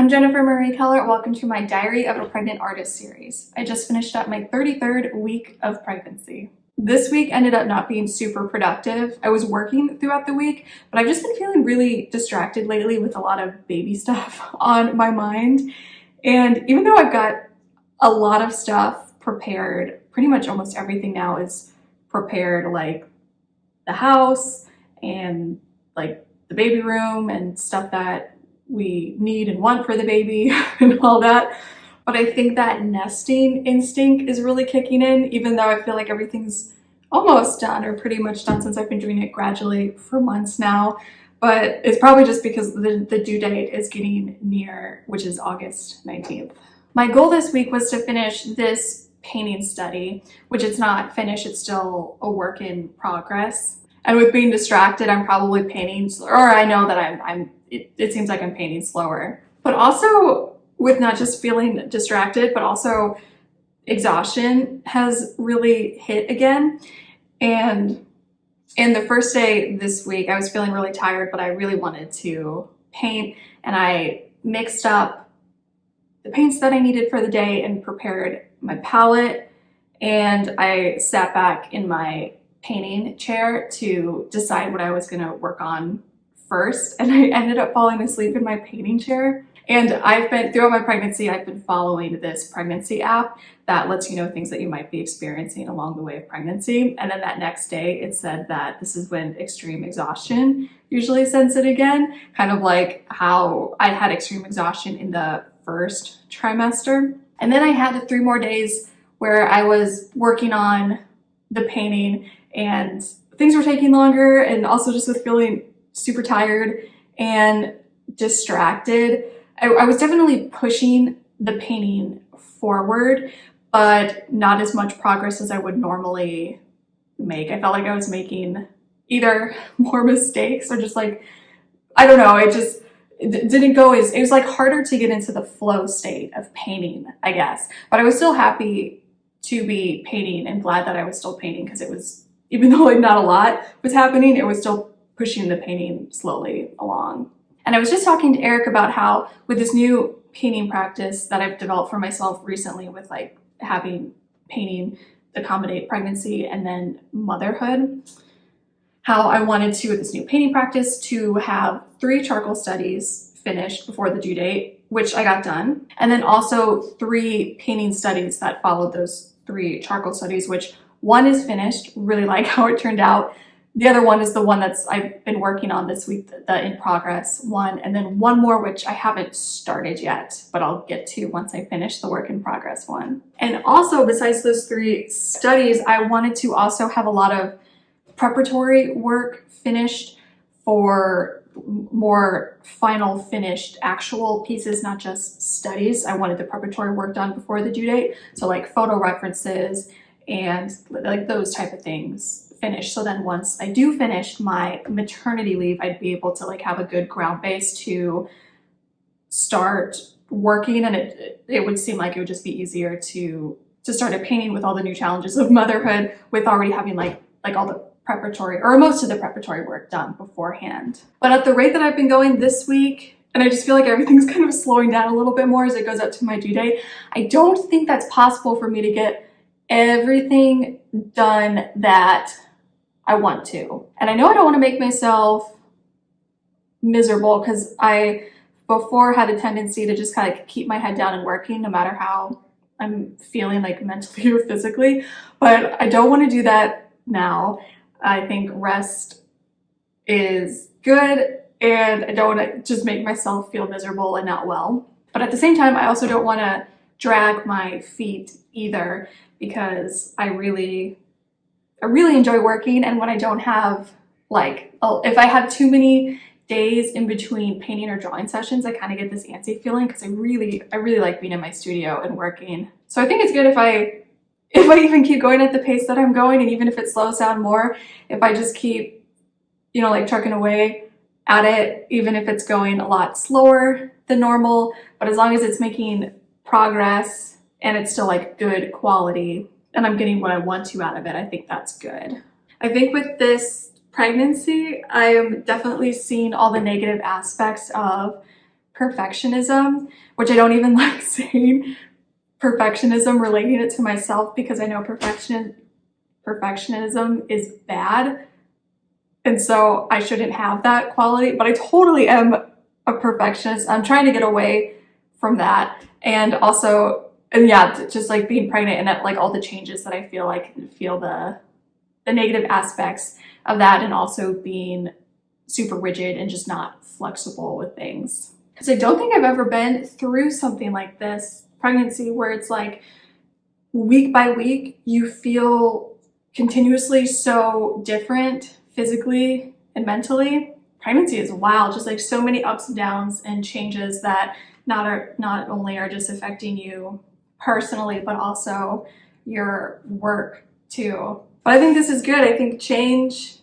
I'm Jennifer Marie Keller. Welcome to my Diary of a Pregnant Artist series. I just finished up my 33rd week of pregnancy. This week ended up not being super productive. I was working throughout the week, but I've just been feeling really distracted lately with a lot of baby stuff on my mind. And even though I've got a lot of stuff prepared, pretty much almost everything now is prepared, like the house and like the baby room and stuff that we need and want for the baby and all that. But I think that nesting instinct is really kicking in, even though I feel like everything's almost done or pretty much done since I've been doing it gradually for months now. But it's probably just because the due date is getting near, which is August 19th. My goal this week was to finish this painting study, which it's not finished, it's still a work in progress. And with being distracted, I'm probably painting, or I know that it seems like I'm painting slower. But also with not just feeling distracted, but also exhaustion has really hit again. And in the first day this week, I was feeling really tired, but I really wanted to paint. And I mixed up the paints that I needed for the day and prepared my palette. And I sat back in my painting chair to decide what I was going to work on first, and I ended up falling asleep in my painting chair. And throughout my pregnancy, I've been following this pregnancy app that lets you know things that you might be experiencing along the way of pregnancy. And then that next day, it said that this is when extreme exhaustion usually sets in again, kind of like how I had extreme exhaustion in the first trimester. And then I had 3 more days where I was working on the painting and things were taking longer, and also just with feeling super tired and distracted. I was definitely pushing the painting forward, but not as much progress as I would normally make. I felt like I was making either more mistakes or just like, I don't know, it didn't go it was like harder to get into the flow state of painting, I guess. But I was still happy to be painting and glad that I was still painting, because it was, even though like not a lot was happening, it was still pushing the painting slowly along. And I was just talking to Eric about how with this new painting practice that I've developed for myself recently, with like having painting accommodate pregnancy and then motherhood, how I wanted to, with this new painting practice, to have 3 charcoal studies finished before the due date, which I got done. And then also 3 painting studies that followed those 3 charcoal studies, which one is finished, really like how it turned out. The other one is the one I've been working on this week, the in progress one, and then one more which I haven't started yet, but I'll get to once I finish the work in progress one. And also, besides those 3 studies, I wanted to also have a lot of preparatory work finished for more final finished actual pieces, not just studies. I wanted the preparatory work done before the due date, so like photo references and like those type of things finished. So then once I do finish my maternity leave, I'd be able to like have a good ground base to start working, and it would seem like it would just be easier to start a painting with all the new challenges of motherhood, with already having like all the preparatory, or most of the preparatory work done beforehand. But at the rate that I've been going this week, and I just feel like everything's kind of slowing down a little bit more as it goes up to my due date, I don't think that's possible for me to get everything done that I want to. And I know I don't want to make myself miserable, because I before had a tendency to just kind of keep my head down and working no matter how I'm feeling, like mentally or physically. But I don't want to do that now. I think rest is good, and I don't want to just make myself feel miserable and not well. But at the same time, I also don't want to drag my feet either, because I really enjoy working. And when I don't have if I have too many days in between painting or drawing sessions, I kind of get this antsy feeling, because I really like being in my studio and working. So I think it's good if I even keep going at the pace that I'm going, and even if it slows down more, if I just keep, like trucking away at it, even if it's going a lot slower than normal, but as long as it's making progress and it's still like good quality and I'm getting what I want to out of it, I think that's good. I think with this pregnancy, I am definitely seeing all the negative aspects of perfectionism, which I don't even like saying perfectionism, relating it to myself, because I know perfectionism is bad. And so I shouldn't have that quality, but I totally am a perfectionist. I'm trying to get away from that. And also, and yeah, just like being pregnant and that, like all the changes that I feel like, feel the negative aspects of that, and also being super rigid and just not flexible with things. Because I don't think I've ever been through something like this, pregnancy, where it's like week by week, you feel continuously so different physically and mentally. Pregnancy is wild, just like so many ups and downs and changes that not only are just affecting you personally, but also your work too. But I think this is good. I think change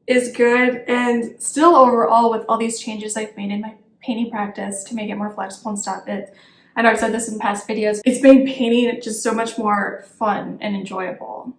is good, and still overall, with all these changes I've made in my painting practice to make it more flexible and stuff, I know I've said this in past videos, it's made painting just so much more fun and enjoyable.